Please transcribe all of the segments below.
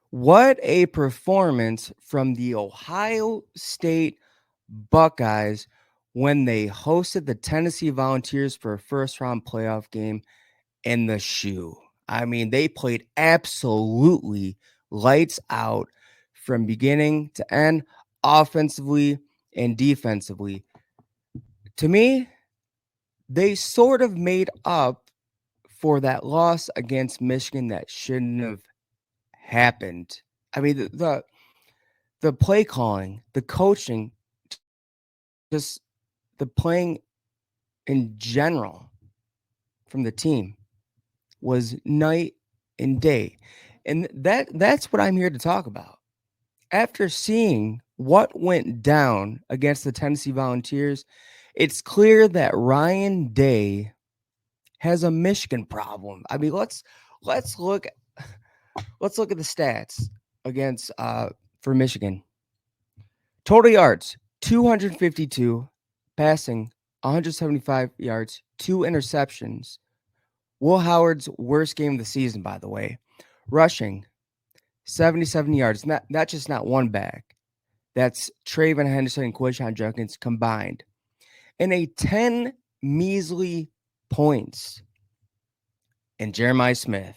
What a performance from the Ohio State Buckeyes when they hosted the Tennessee Volunteers for a first round playoff game in the shoe. I mean, they played absolutely lights out from beginning to end, offensively and defensively. To me, they sort of made up for that loss against Michigan that shouldn't have happened. I mean, the play calling, the coaching, just the playing in general from the team was night and day. And that's what I'm here to talk about. After seeing what went down against the Tennessee Volunteers, it's clear that Ryan Day has a Michigan problem. I mean, let's look let's look at the stats against for Michigan. Total yards 252, passing 175 yards, 2 interceptions. Will Howard's worst game of the season, by the way. Rushing 77 yards, not just not one back. That's Traven Henderson and Quishon Junkins combined. And a 10 measly points. And Jeremiah Smith,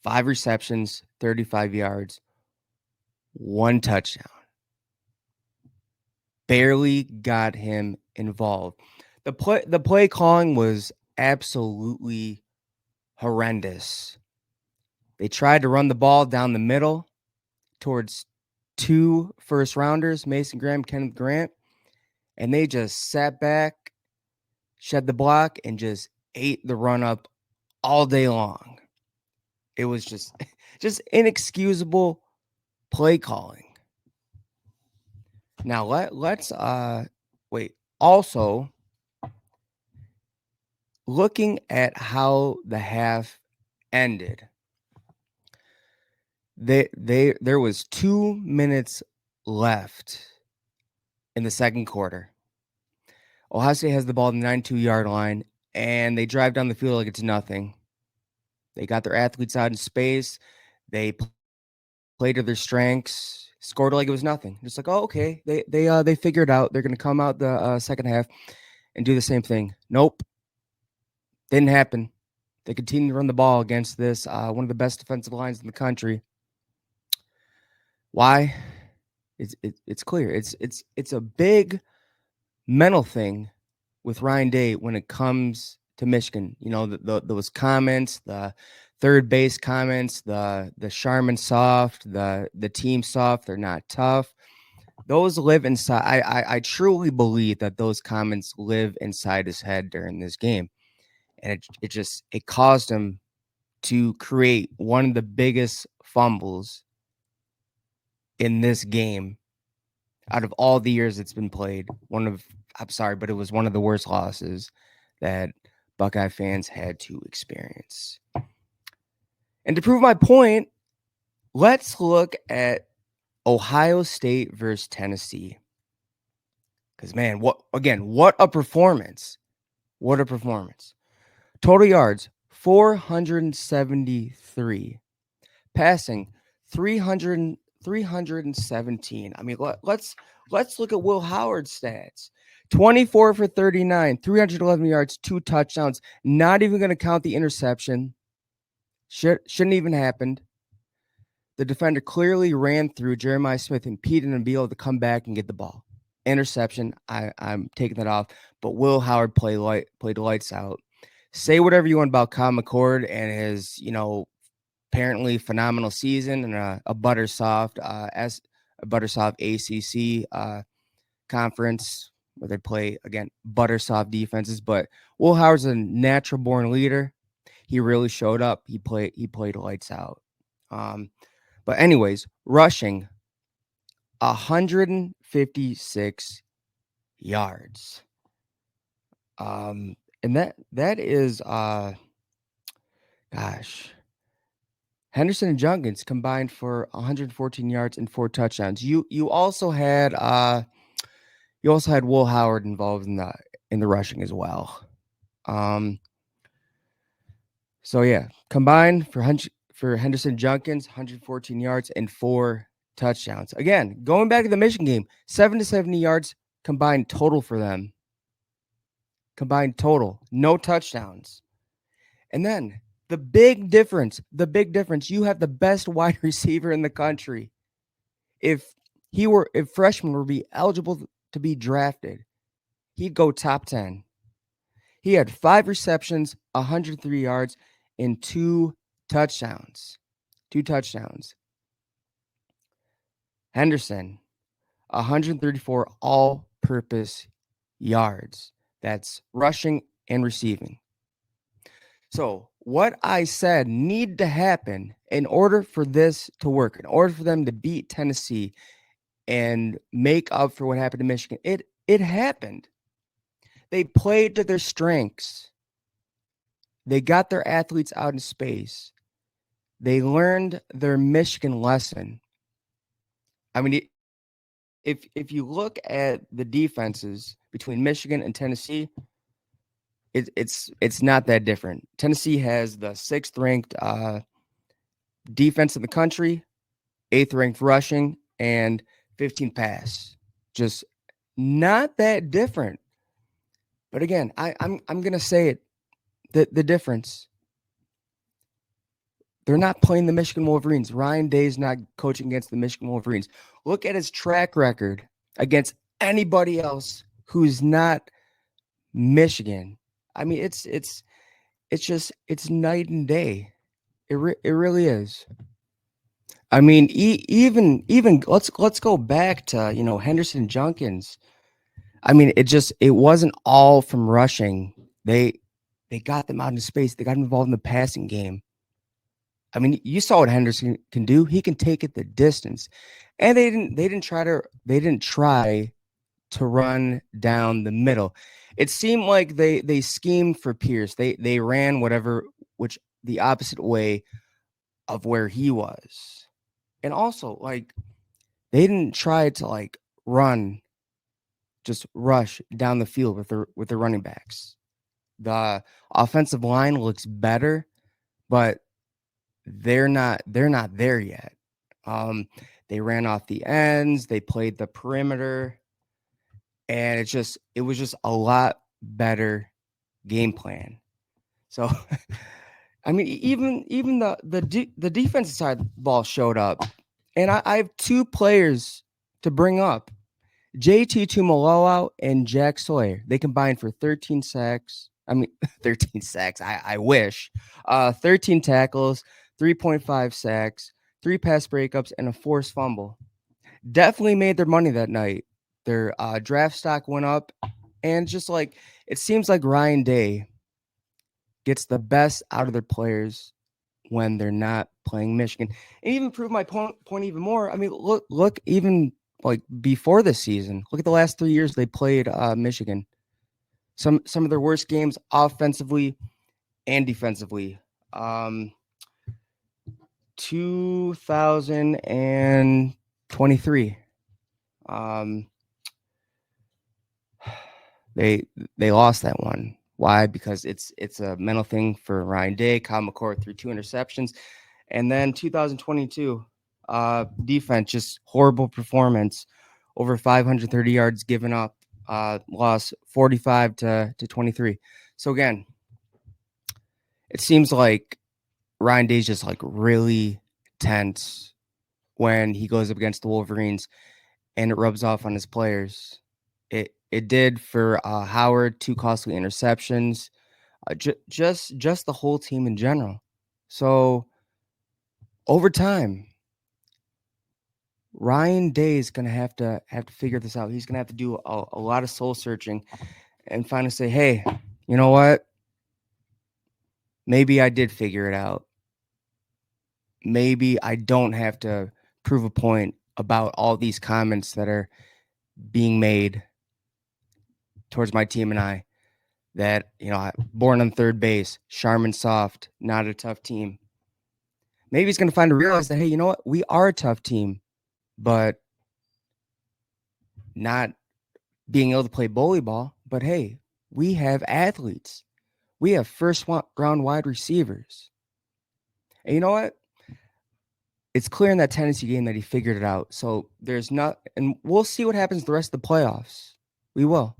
5 receptions, 35 yards, 1 touchdown. Barely got him involved. The play calling was absolutely horrendous. They tried to run the ball down the middle towards 2 first rounders, Mason Graham, Kenneth Grant, and they just sat back, shed the block, and just ate the run up all day long. It was just inexcusable play calling. Now let's wait. Also, looking at how the half ended, there was 2 minutes left in the second quarter. Ohio State has the ball on the 92-yard line, and they drive down the field like it's nothing. They got their athletes out in space. They played to their strengths, scored like it was nothing. Just like, oh, okay. They figured out they're going to come out the second half and do the same thing. Nope. Didn't happen. They continued to run the ball against this, one of the best defensive lines in the country. Why? It's clear. It's a big mental thing with Ryan Day when it comes to Michigan. You know, those comments, the third base comments, the Charmin soft, the team soft, they're not tough. Those live inside. I truly believe that those comments live inside his head during this game. And it caused him to create one of the biggest fumbles in this game out of all the years it's been played. I'm sorry, but it was one of the worst losses that Buckeye fans had to experience. And to prove my point, let's look at Ohio State versus Tennessee. Because, man, what a performance. What a performance. Total yards, 473. Passing, 317. I mean, let's look at Will Howard's stats. 24 for 39, 311 yards, 2 touchdowns. Not even going to count the interception. Shouldn't even happened. The defender clearly ran through Jeremiah Smith, impeded and be able to come back and get the ball. Interception. I'm taking that off. But Will Howard played lights out. Say whatever you want about Kyle McCord and his, apparently phenomenal season and a Buttersoft ACC conference where they play again Buttersoft defenses. But Will Howard's a natural born leader. He really showed up. He played lights out. But anyways, rushing 156 yards. And that is Henderson and Junkins combined for 114 yards and 4 touchdowns. You also had Will Howard involved in the rushing as well. So yeah, combined for for Henderson Junkins, 114 yards and 4 touchdowns. Again, going back to the Michigan game, 7 to 70 yards combined total for them. Combined total, no touchdowns. And then the big difference, you have the best wide receiver in the country. If freshman were be eligible to be drafted, he'd go top 10. He had 5 receptions, 103 yards, and 2 touchdowns. 2 touchdowns. Henderson, 134 all-purpose yards. That's rushing and receiving. So what I said need to happen in order for this to work, in order for them to beat Tennessee and make up for what happened to Michigan, it happened. They played to their strengths. They got their athletes out in space. They learned their Michigan lesson. I mean, if you look at the defenses between Michigan and Tennessee, it's not that different. Tennessee has the 6th ranked defense in the country, 8th ranked rushing, and 15 pass. Just not that different. But again, I'm gonna say it. The difference. They're not playing the Michigan Wolverines. Ryan Day's not coaching against the Michigan Wolverines. Look at his track record against anybody else who's not Michigan. I mean, it's night and day. It really is. I mean, even let's go back to Henderson Junkins. I mean, it wasn't all from rushing. They got them out into space. They got involved in the passing game. I mean, you saw what Henderson can do. He can take it the distance, and they didn't try to run down the middle. It seemed like they schemed for Pierce. They ran the opposite way of where he was, and also like they didn't try to just rush down the field with the running backs. The offensive line looks better, but they're not there yet. They ran off the ends, they played the perimeter, and it was just a lot better game plan. So I mean, even the defensive side of the ball showed up. And I have 2 players to bring up. JT Tuimoloau and Jack Sawyer. They combined for 13 sacks. I mean, 13 sacks. I wish. 13 tackles, 3.5 sacks, 3 pass breakups, and a forced fumble. Definitely made their money that night. Their draft stock went up, and just like it seems like Ryan Day gets the best out of their players when they're not playing Michigan. And even prove my point even more. I mean, look even like before this season. Look at the last 3 years they played Michigan. Some of their worst games offensively and defensively. 2023. They lost that one. Why? Because it's a mental thing for Ryan Day. Kyle McCord threw 2 interceptions. And then 2022, defense, just horrible performance. Over 530 yards given up. Lost 45 to 23. So again, it seems like Ryan Day's just like really tense when he goes up against the Wolverines, and it rubs off on his players. It did for Howard, 2 costly interceptions, just the whole team in general. So over time, Ryan Day is going to have to figure this out. He's going to have to do a lot of soul searching and finally say, hey, you know what? Maybe I did figure it out. Maybe I don't have to prove a point about all these comments that are being made towards my team and I, that, born on third base, Charmin soft, not a tough team. Maybe he's going to realize that, hey, you know what? We are a tough team, but not being able to play bully ball. But hey, we have athletes. We have first round wide receivers. And you know what? it's clear in that Tennessee game that he figured it out. So there's not, and we'll see what happens the rest of the playoffs. We will.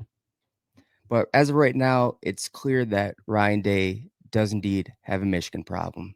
But as of right now, it's clear that Ryan Day does indeed have a Michigan problem.